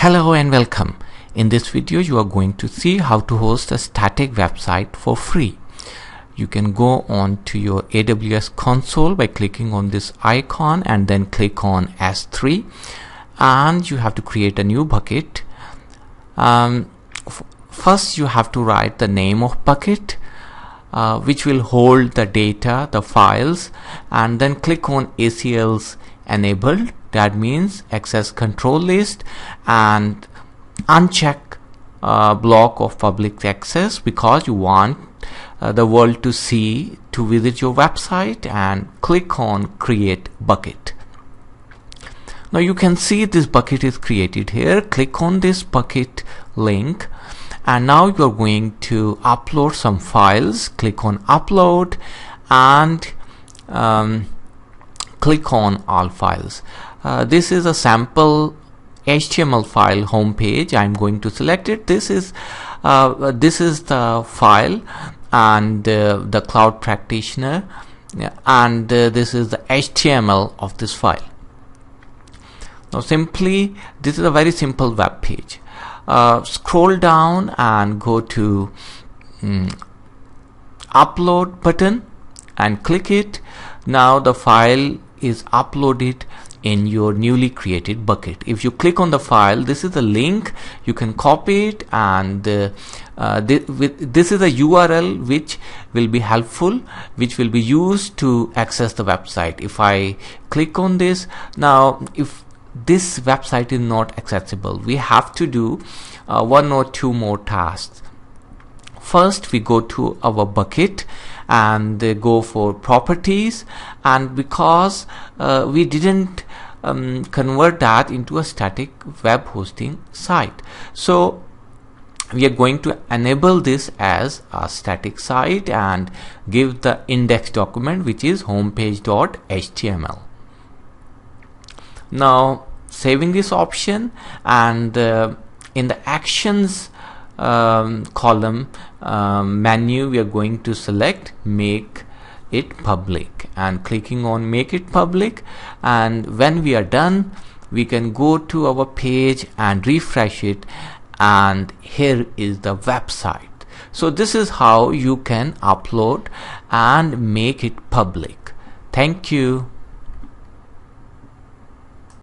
Hello and welcome. In this video you are going to see how to host a static website for free. You can go on to your AWS console by clicking on this icon and then click on S3, and you have to create a new bucket. First you have to write the name of bucket which will hold the data, the files, and then click on ACLs enabled. That means access control list, and uncheck block of public access because you want the world to see to visit your website, and click on create bucket. Now you can see this bucket is created here. Click on this bucket link, and now you are going to upload some files. Click on upload and click on all files. This is a sample HTML file homepage. I'm going to select it. This is the file, and the cloud practitioner, and this is the HTML of this file. Now simply, this is a very simple web page. Scroll down and go to upload button and click it. Now the file is uploaded in your newly created bucket. If you click on the file, this is the link. You can copy it, and this is a URL which will be helpful, which will be used to access the website. If I click on this, now if this website is not accessible, we have to do one or two more tasks. First, we go to our bucket and go for properties, and because we didn't convert that into a static web hosting site, so we are going to enable this as a static site and give the index document, which is homepage.html. Now saving this option, and in the actions column menu, we are going to select make it public and clicking on make it public, and when we are done, we can go to our page and refresh it, and here is the website. So this is how you can upload and make it public. Thank you.